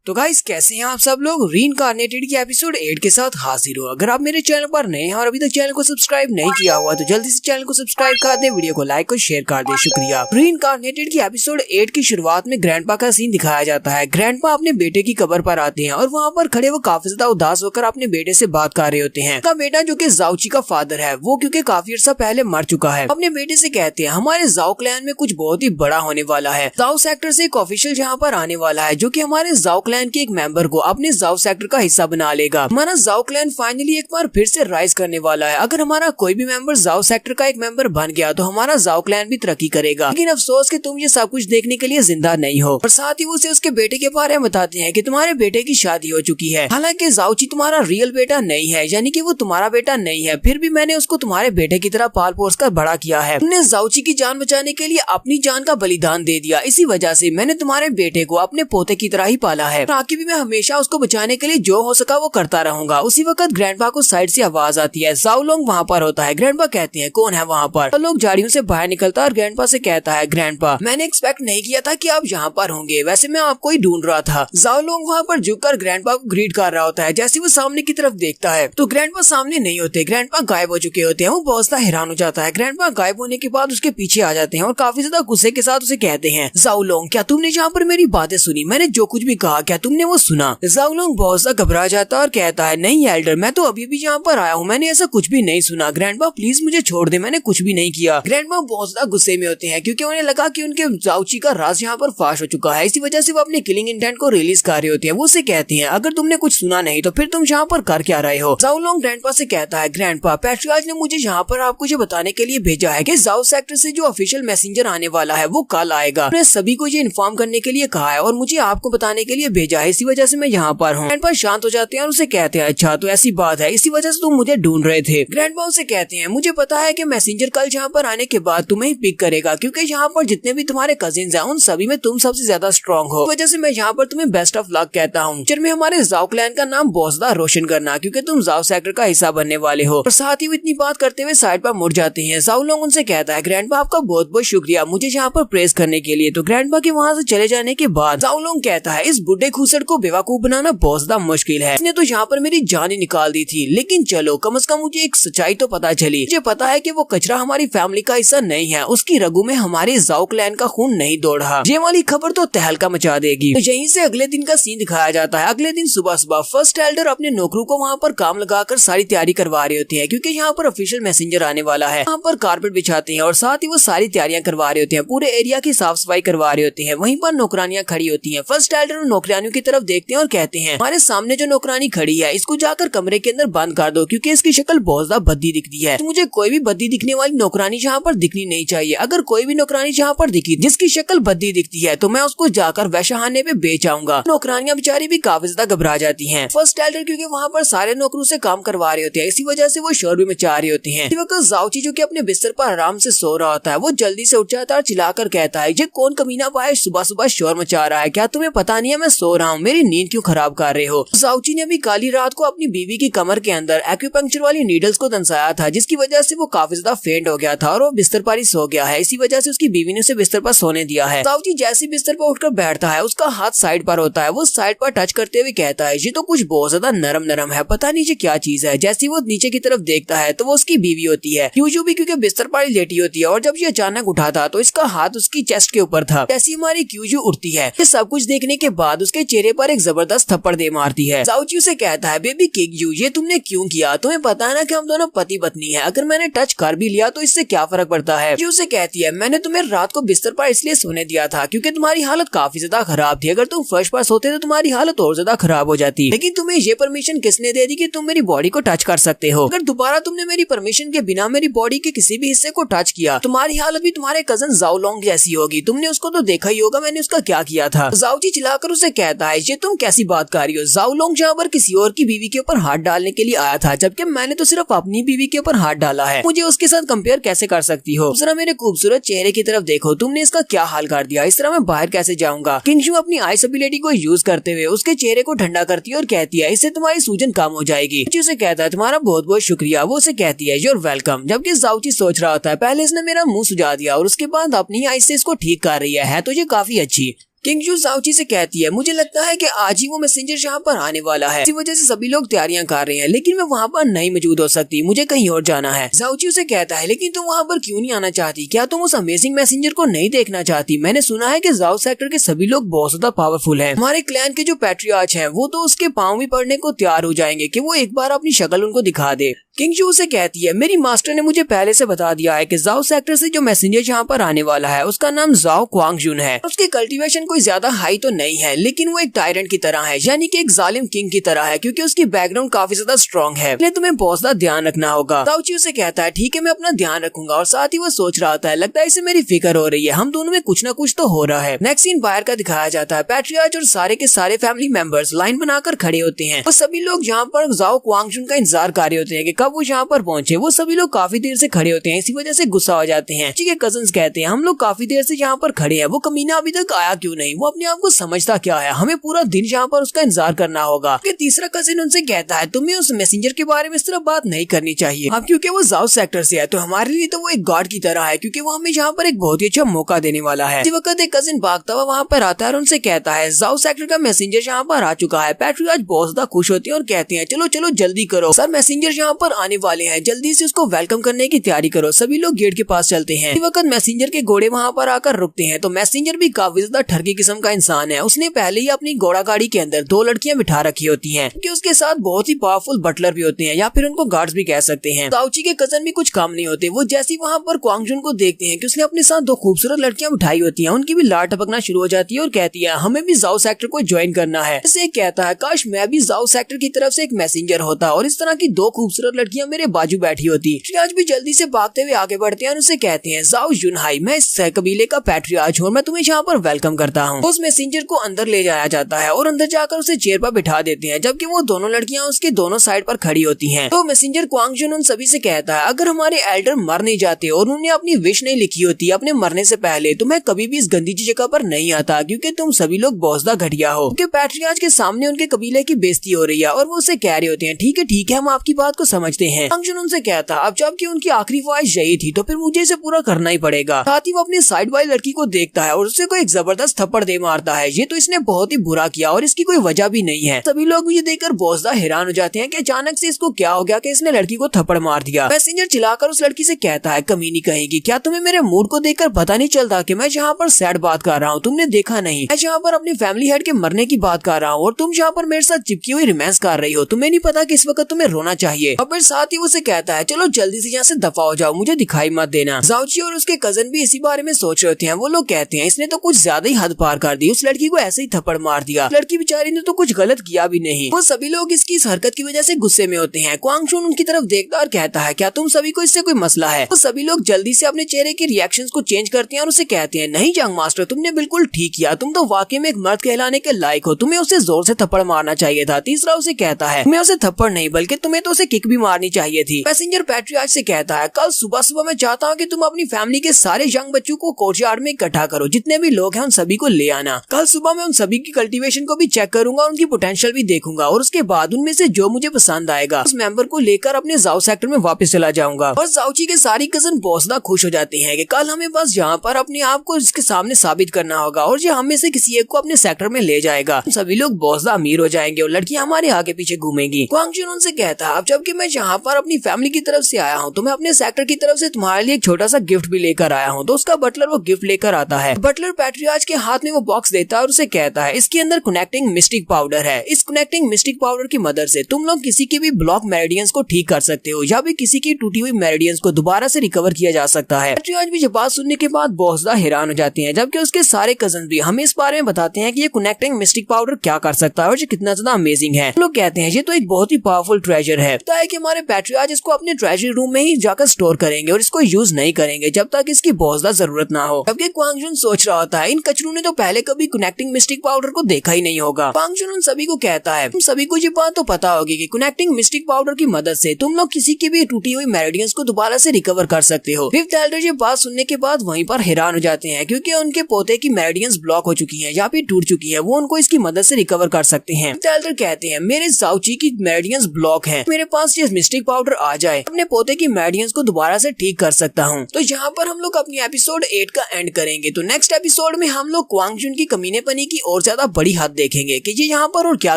तो गाइस कैसे हैं आप सब लोग। रीइंकार्नेटेड की एपिसोड 8 के साथ हाजिर हो। अगर आप मेरे चैनल पर नए हैं और अभी तक चैनल को सब्सक्राइब नहीं किया हुआ तो जल्दी से चैनल को सब्सक्राइब कर दें, वीडियो को लाइक और शेयर कर दें, शुक्रिया। रीइंकार्नेटेड की एपिसोड 8 की शुरुआत में ग्रैंडपा का सीन दिखाया जाता है। ग्रैंडपा अपने बेटे की कब्र पर आते हैं और वहाँ पर खड़े वो काफी ज्यादा उदास होकर अपने बेटे से बात कर रहे होते हैं। उनका बेटा जो कि जाओची का फादर है, वो क्योंकि काफी अर्सा पहले मर चुका है, अपने बेटे से कहते हैं हमारे जाओ क्लैन में कुछ बहुत ही बड़ा होने वाला है। जाओ सेक्टर से एक ऑफिशियल यहाँ पर आने वाला है जो कि हमारे जाओ क्लैन के एक मेंबर को अपने जाओ सेक्टर का हिस्सा बना लेगा। हमारा जाओ क्लैन फाइनली एक बार फिर से राइज करने वाला है। अगर हमारा कोई भी मेंबर जाओ सेक्टर का एक मेंबर बन गया तो हमारा जाओ क्लैन भी तरक्की करेगा। लेकिन अफसोस कि तुम ये सब कुछ देखने के लिए जिंदा नहीं हो। और साथ ही वो उसे उसके बेटे के बारे में बताते हैं कि तुम्हारे बेटे की शादी हो चुकी है। हालांकि जाओची तुम्हारा रियल बेटा नहीं है, यानी कि वो तुम्हारा बेटा नहीं है, फिर भी मैंने उसको तुम्हारे बेटे की तरह पाल पोस कर बड़ा किया है। तुमने जाओची की जान बचाने के लिए अपनी जान का बलिदान दे दिया, इसी वजह से मैंने तुम्हारे बेटे को अपने पोते की तरह ही पाला है। आगे भी मैं हमेशा उसको बचाने के लिए जो हो सका वो करता रहूंगा। उसी वक्त ग्रैंडपा को साइड से आवाज आती है। जाओ लोंग वहाँ पर होता है। ग्रैंडपा कहते हैं कौन है वहाँ पर। तो लोग झाड़ियों से बाहर निकलता और ग्रैंडपा से कहता है ग्रैंडपा मैंने एक्सपेक्ट नहीं किया था कि आप यहाँ पर होंगे, वैसे मैं आपको ही ढूंढ रहा था। जाओ लोंग वहाँ पर झुककर ग्रैंडपा को ग्रीट कर रहा होता है। जैसे वो सामने की तरफ देखता है तो ग्रैंडपा सामने नहीं होते, ग्रैंडपा गायब हो चुके होते हैं। वो बहुत ज्यादा हैरान हो जाता है। ग्रैंडपा गायब होने के बाद उसके पीछे आ जाते हैं और काफी ज्यादा गुस्से के साथ उसे कहते हैं जाओ लोंग क्या तुमने यहाँ पर मेरी बातें सुनी? मैंने जो कुछ भी कहा क्या तुमने वो सुना? जाओ लोंग बहुत सा घबरा जाता है और कहता है नहीं एल्डर, मैं तो अभी भी यहाँ पर आया हूँ, मैंने ऐसा कुछ भी नहीं सुना। ग्रैंडपा प्लीज मुझे छोड़ दे, मैंने कुछ भी नहीं किया। ग्रैंडपा बहुत ज्यादा गुस्से में होते हैं क्योंकि उन्हें लगा कि उनके जाओची का राज यहाँ पर फाश हो चुका है। इसी वजह से वो अपने किलिंग इंटेंट को रिलीज कर रहे होते हैं। वो उसे कहते हैं अगर तुमने कुछ सुना नहीं तो फिर तुम यहाँ पर कर क्या रहे हो? जाओ लोंग ग्रैंडपा से कहता है ग्रैंडपा पैट्रियार्च ने मुझे यहाँ पर आपको ये बताने के लिए भेजा है कि जाओ सेक्टर से जो ऑफिशियल मैसेंजर आने वाला है वो कल आएगा। उन्हें सभी को ये इन्फॉर्म करने के लिए कहा है और मुझे आपको बताने के लिए भेजा है, इसी वजह से मैं यहाँ पर हूँ। ग्रैंडपा शांत हो जाते हैं और उसे कहते हैं अच्छा तो ऐसी बात है, इसी वजह से तुम मुझे ढूंढ रहे थे। ग्रैंडपा उसे कहते हैं मुझे पता है कि मैसेंजर कल यहाँ पर आने के बाद तुम्हें ही पिक करेगा क्योंकि यहाँ पर जितने भी तुम्हारे कजिन्स हैं उन सभी में तुम सबसे ज्यादा स्ट्रॉन्ग हो, वजह से मैं यहाँ पर तुम्हें बेस्ट ऑफ लक कहता हूँ। फिर में हमारे जाओ क्लैन का नाम बहुत ज्यादा रोशन करना क्योंकि तुम जाओ सेक्टर का हिस्सा बनने वाले हो। और साथ ही वो इतनी बात करते हुए साइड पर मुड़ जाते हैं। जाओ लोंग उनसे कहता है ग्रैंडपा आपका बहुत बहुत शुक्रिया मुझे यहाँ पर प्रेस करने के लिए। तो ग्रैंडपा के वहाँ से चले जाने के बाद जाओ लोंग कहता है इस बुढ़े खूसड़ को बेवकूफ बनाना बहुत ज्यादा मुश्किल है, इसने तो यहाँ पर मेरी जान ही निकाल दी थी, लेकिन चलो कम से कम मुझे एक सच्चाई तो पता चली। मुझे पता है कि वो कचरा हमारी फैमिली का हिस्सा नहीं है, उसकी रगों में हमारे जाओ क्लैन का खून नहीं दौड़ रहा। ये वाली खबर तो तहलका मचा देगी। तो यहीं से अगले दिन का सीन दिखाया जाता है। अगले दिन सुबह सुबह फर्स्ट एल्डर अपने नौकरों को वहाँ पर काम लगाकर सारी तैयारी करवा रहे होते हैं क्योंकि यहाँ पर ऑफिशियल मैसेंजर आने वाला है। यहाँ पर कारपेट बिछाते हैं और साथ ही वो सारी तैयारियां करवा रहे होते हैं, पूरे एरिया की साफ सफाई करवा रहे होते हैं। वहीं पर नौकरानियां खड़ी होती हैं। फर्स्ट एल्डर नौकरानियों की तरफ देखते हैं और कहते हैं हमारे सामने जो नौकरानी खड़ी है इसको जाकर कमरे के अंदर बंद कर दो क्योंकि इसकी शक्ल बहुत ज्यादा बद्दी दिखती है। तो मुझे कोई भी बद्दी दिखने वाली नौकरानी यहाँ पर दिखनी नहीं चाहिए। अगर कोई भी नौकरानी यहाँ पर दिखी जिसकी शक्ल बद्दी दिखती है तो मैं उसको जाकर वैशाखाने पे बेच आऊंगा। नौकरानियां बेचारी भी काफी ज्यादा घबरा जाती हैं। फर्स्ट एल्डर क्योंकि वहाँ पर सारे नौकरों से काम करवा रहे होते हैं, इसी वजह से वो शोर भी मचा रहे होते हैं। इसी वक्त जाओची जो कि अपने बिस्तर पर आराम से सो रहा होता है वो जल्दी से उठ जाता है और चिल्लाकर कहता है ये कौन कमीना पाए सुबह सुबह शोर मचा रहा है, क्या तुम्हें पता नहीं है मैं सो रहा हूँ, मेरी नींद क्यों खराब कर रहे हो? जाओची ने अभी काली रात को अपनी बीवी की कमर के अंदर एक्यूपंक्चर वाली नीडल्स को दंसाया था जिसकी वजह से वो काफी ज्यादा फेंट हो गया था और वो बिस्तर पर ही सो गया है। इसी वजह से उसकी बीवी ने उसे बिस्तर पर सोने दिया है। जाओची जैसे बिस्तर पर उठकर बैठता है उसका हाथ साइड पर होता है। वो साइड पर टच करते हुए कहता है ये तो कुछ बहुत ज्यादा नरम नरम है, पता नहीं ये क्या चीज है। जैसे वो नीचे की तरफ देखता है तो वो उसकी बीवी होती है। क्यूजू भी क्योंकि बिस्तर पर ही लेटी होती है और जब ये अचानक उठा था तो इसका हाथ उसकी चेस्ट के ऊपर था। जैसी हमारी क्यूजू उठती है ये सब कुछ देखने के बाद उसके चेहरे पर एक जबरदस्त थप्पड़ दे मारती है। जाओची उसे कहता है बेबी किंगजू ये तुमने क्यों किया? तुम्हें पता है ना कि हम दोनों पति पत्नी हैं, अगर मैंने टच कर भी लिया तो इससे क्या फर्क पड़ता है? जो उसे कहती है मैंने तुम्हें रात को बिस्तर पर इसलिए सोने दिया था क्योंकि तुम्हारी हालत काफी ज्यादा खराब थी, अगर तुम फर्श पर सोते तो तुम्हारी हालत और ज्यादा खराब हो जाती। लेकिन तुम्हें ये परमिशन किसने दे दी कि तुम मेरी बॉडी को टच कर सकते हो? अगर दोबारा तुमने मेरी परमिशन के बिना मेरी बॉडी के किसी भी हिस्से को टच किया तुम्हारी हालत भी तुम्हारे कजन जाओ लोंग जैसी होगी। तुमने उसको तो देखा ही होगा मैंने उसका क्या किया था। जाओची चिल्लाकर उसे कहता है ये तुम कैसी बात कर रही हो? जाओ लोंग जहाँ पर किसी और की बीवी के ऊपर हाथ डालने के लिए आया था जबकि मैंने तो सिर्फ अपनी बीवी के ऊपर हाथ डाला है, मुझे उसके साथ कंपेयर कैसे कर सकती हो? जरा मेरे खूबसूरत चेहरे की तरफ देखो, तुमने इसका क्या हाल कर दिया, इस तरह मैं बाहर कैसे जाऊंगा? किंगजू अपनी आइस एबिलिटी को यूज करते हुए उसके चेहरे को ठंडा करती है और कहती है इससे तुम्हारी सूजन कम हो जाएगी। उसे कहता है तुम्हारा बहुत बहुत शुक्रिया। वो उसे कहती है यूर वेलकम। जबकि जाओची सोच रहा होता है पहले इसने मेरा मुंह सुझा दिया और उसके बाद अपनी आइस से इसको ठीक कर रही है तो ये काफी अच्छी। किंगजू जाओची से कहती है मुझे लगता है कि आज ही वो मैसेंजर यहाँ पर आने वाला है, इसी वजह से सभी लोग तैयारियां कर रहे हैं, लेकिन मैं वहाँ पर नहीं मौजूद हो सकती, मुझे कहीं और जाना है। जाओची उसे कहता है लेकिन तुम वहाँ पर क्यों नहीं आना चाहती, क्या तुम उस अमेजिंग मैसेंजर को नहीं देखना चाहती? मैंने सुना है कि जाओ सेक्टर के सभी लोग बहुत ज्यादा पावरफुल हैं। हमारे क्लैन के जो पैट्रियार्च हैं वो तो उसके पाँव भी पड़ने को तैयार हो जाएंगे कि वो एक बार अपनी शक्ल उनको दिखा दे। किंगजू उसे कहती है मेरी मास्टर ने मुझे पहले से बता दिया है कि जाओ सेक्टर से जो मैसेंजर यहाँ पर आने वाला है उसका नाम जाओ क्वांगजुन है। उसकी कल्टीवेशन कोई ज्यादा हाई तो नहीं है, लेकिन वो एक टायरेंट की तरह है, यानी कि एक जालिम किंग की तरह है, क्योंकि उसकी बैकग्राउंड काफी ज्यादा स्ट्रॉन्ग है, इसलिए तुम्हें बहुत ज्यादा ध्यान रखना होगा। जाओची उसे कहता है ठीक है मैं अपना ध्यान रखूंगा, और साथ ही वो सोच रहा था लगता है इसे मेरी फिक्र हो रही है, हम दोनों में कुछ न कुछ तो हो रहा है। नेक्स्ट सीन बाहर का दिखाया जाता है। पैट्रियार्च और सारे के सारे फैमिली मेंबर्स लाइन बनाकर खड़े होते हैं और सभी लोग यहाँ पर जाओ क्वांगजुन का इंतजार कर रहे होते हैं कि कब वो यहाँ पर पहुंचे। वो सभी लोग काफी देर से खड़े होते हैं, इसी वजह से गुस्सा हो जाते हैं। ठीक है, कजन्स कहते हैं हम लोग काफी देर से यहाँ पर खड़े हैं, वो कमीना अभी तक आया क्यों नहीं, वो अपने आप को समझता क्या है, हमें पूरा दिन यहाँ पर उसका इंतजार करना होगा। तीसरा कजिन उनसे कहता है तुम्हें उस मैसेंजर के बारे में इस तरह बात नहीं करनी चाहिए, अब क्योंकि वो जाओ सेक्टर से है तो हमारे लिए तो वो एक गॉड की तरह है, क्योंकि वो हमें यहाँ पर एक बहुत ही अच्छा मौका देने वाला है। इसी वक्त एक कजिन भागता हुआ वहाँ पर आता है और उनसे कहता है जाओ सेक्टर का मैसेंजर यहाँ पर आ चुका है। पैट्रियार्च बहुत ज्यादा खुश होते हैं और कहते हैं चलो चलो जल्दी करो सर, मैसेंजर यहाँ पर आने वाले हैं, जल्दी से उसको वेलकम करने की तैयारी करो। सभी लोग गेट के पास चलते हैं। इसी वक्त मैसेंजर के घोड़े वहाँ पर आकर रुकते हैं, तो मैसेंजर भी काफी ज्यादा ठरकी किस्म का इंसान है। उसने पहले ही अपनी घोड़ा गाड़ी के अंदर 2 लड़कियां बिठा रखी होती हैं, क्योंकि उसके साथ बहुत ही पावरफुल बटलर भी होते हैं, या फिर उनको गार्ड्स भी कह सकते हैं। जाओची के कजन भी कुछ काम नहीं होते, वो जैसे ही वहाँ पर क्वांगजुन को देखते हैं कि उसने अपने साथ 2 खूबसूरत लड़कियां बिठाई होती हैं, उनकी भी लार टपकना शुरू हो जाती है और कहती है हमें भी जाओ सेक्टर को ज्वाइन करना है। इसे कहता है काश मैं भी जाओ सेक्टर की तरफ से एक मैसेंजर होता और इस तरह की 2 खूबसूरत लड़कियां मेरे बाजू बैठी होती। आज भी जल्दी से भागते हुए आगे बढ़ते हैं और उसे कहते हैं जाओ जुनहाई, मैं इस कबीले का पैट्रियार्च हूँ और मैं तुम्हें यहाँ पर वेलकम करता हूँ। उस मैसेंजर को अंदर ले जाया जाता है और अंदर जाकर उसे चेयर पर बिठा देते हैं, जबकि वो दोनों लड़कियां उसके दोनों साइड पर खड़ी होती हैं। तो मैसेंजर क्वांगजुन उन सभी से कहता है अगर हमारे एल्डर मर नहीं जाते और उन्होंने अपनी विश नहीं लिखी होती अपने मरने से पहले, तो मैं कभी भी इस गंदी जगह पर नहीं आता, क्योंकि तुम सभी लोग बहुत ज्यादा घटिया हो। क्योंकि पैट्रियार्च के सामने उनके कबीले की बेइज्जती हो रही है और वो उसे कह रहे होते हैं ठीक है हम आपकी बात को समझते हैं। क्वांगजुन उनसे कहता अब जबकि उनकी आखिरी ख्वाहिश यही थी तो फिर मुझे इसे पूरा करना ही पड़ेगा। साथ ही वो अपनी साइड वाली लड़की को देखता है और उसे कोई एक जबरदस्त थप्पड़ दे मारता है। ये तो इसने बहुत ही बुरा किया और इसकी कोई वजह भी नहीं है। सभी लोग ये देखकर बहुत ज्यादा हैरान हो जाते हैं कि अचानक से इसको क्या हो गया कि इसने लड़की को थप्पड़ मार दिया। मैसेंजर चिल्लाकर उस लड़की से कहता है कमीनी कहेगी, क्या तुम्हें मेरे मूड को देखकर पता नहीं चलता कि मैं यहाँ पर सैड बात कर रहा हूँ, तुमने देखा नहीं मैं यहाँ पर अपनी फैमिली हेड के मरने की बात कर रहा हूँ और तुम यहाँ पर मेरे साथ चिपकी हुई रोमांस कर रही हो, तुम्हें नहीं पता कि इस वक्त तुम्हें रोना चाहिए। और फिर साथ ही उसे कहता है चलो जल्दी से यहाँ से दफा हो जाओ, मुझे दिखाई मत देना। जाओची और उसके कजन भी इसी बारे में सोच रहे हैं। वो लोग कहते हैं इसने तो कुछ ज्यादा ही हद पार कर दी, उस लड़की को ऐसे ही थप्पड़ मार दिया, लड़की बेचारी ने तो कुछ गलत किया भी नहीं। वो सभी लोग इसकी इस हरकत की वजह से गुस्से में होते हैं। क्वांगजुन उनकी तरफ देखता और कहता है क्या तुम सभी को इससे कोई मसला है? तो सभी लोग जल्दी से अपने चेहरे के रिएक्शंस को चेंज करते हैं और उसे कहते हैं नहीं जंग मास्टर, तुमने बिल्कुल ठीक किया, तुम तो वाकई में एक मर्द कहलाने के लायक हो, तुम्हें उसे जोर से थप्पड़ मारना चाहिए था। तीसरा उसे कहता है तुम्हें उसे थप्पड़ नहीं बल्कि तुम्हें तो उसे किक भी मारनी चाहिए थी। मैसेंजर पैट्रियार्च से कहता है कल सुबह सुबह मैं चाहता हूँ कि तुम अपनी फैमिली के सारे यंग बच्चों को कोर्टयार्ड में इकट्ठा करो, जितने भी लोग हैं उन सभी को ले आना। कल सुबह मैं उन सभी की कल्टीवेशन को भी चेक करूंगा और उनकी पोटेंशियल भी देखूंगा और उसके बाद उनमें से जो मुझे पसंद आएगा उस मेंबर को लेकर अपने जाओ सेक्टर में वापस चला जाऊंगा। और जाओची के सारी कजन बहुत ज्यादा खुश हो जाते हैं कि कल हमें बस यहाँ पर अपने आप को इसके सामने साबित करना होगा और ये हमें से किसी एक को अपने सेक्टर में ले जाएगा, सभी लोग बहुत ज्यादा अमीर हो जाएंगे और लड़कियां हमारे आगे पीछे घूमेंगी। क्वांगजुन उनसे कहता अब जबकि मैं यहाँ पर अपनी फैमिली की तरफ से आया हूँ तो मैं अपने सेक्टर की तरफ से तुम्हारे लिए एक छोटा सा गिफ्ट भी लेकर आया हूँ। तो उसका बटलर वो गिफ्ट लेकर आता है। बटलर पैट्रियार्च के हाथ में वो बॉक्स देता है और उसे कहता है इसके अंदर कनेक्टिंग मिस्टिक पाउडर है, इस कनेक्टिंग मिस्टिक पाउडर की मदद से तुम लोग किसी की भी ब्लॉक मेरिडियंस को ठीक कर सकते हो या भी किसी की टूटी हुई मेरिडियंस को दोबारा से रिकवर किया जा सकता है। पैट्रियार्च भी ये बात सुनने के बाद बहुत ज्यादा हैरान हो जाते हैं, जबकि उसके सारे कजन भी हमें इस बारे में बताते हैं कि ये कनेक्टिंग मिस्टिक पाउडर क्या कर सकता है और ये कितना ज्यादा अमेजिंग है। लोग कहते हैं ये तो एक बहुत ही पावरफुल ट्रेजर है, पता है कि हमारे पैट्रियार्च इसको अपने ट्रेजरी रूम में ही जाकर स्टोर करेंगे और इसको यूज नहीं करेंगे जब तक इसकी बहुत ज्यादा जरूरत ना हो। जबकि क्वांगजुन सोच रहा होता है इन कचरों ने तो पहले कभी कनेक्टिंग मिस्टिक पाउडर को देखा ही नहीं होगा। क्वांगजुन उन सभी को कहता है तुम सभी को ये बात तो पता होगी कि कनेक्टिंग मिस्टिक पाउडर की मदद से तुम लोग किसी की भी टूटी हुई मेरिडियंस को दोबारा से रिकवर कर सकते हो। फिफ्थ एल्डर ये बात सुनने के बाद वहीं पर हैरान हो जाते हैं, क्योंकि उनके पोते की मेरिडियंस ब्लॉक हो चुकी है या फिर टूट चुकी है, वो उनको इसकी मदद से रिकवर कर सकते हैं। फिफ्थ एल्डर कहते हैं मेरे जाओची की मेरिडियंस ब्लॉक है, मेरे पास ये मिस्टिक पाउडर आ जाए, अपने पोते की मेडियंस को दोबारा से ठीक कर सकता हूँ। तो यहाँ पर हम लोग अपनी एपिसोड 8 का एंड करेंगे। तो नेक्स्ट एपिसोड में हम लोग क्वांग जुन की कमीनेपनी की और ज्यादा बड़ी हद देखेंगे कि ये यहाँ पर और क्या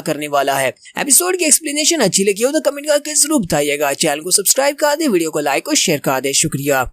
करने वाला है। एपिसोड की एक्सप्लेनेशन अच्छी लगी हो तो कमेंट करके जरूर बताइएगा। चैनल को सब्सक्राइब कर दे, वीडियो को लाइक और शेयर कर दे। शुक्रिया।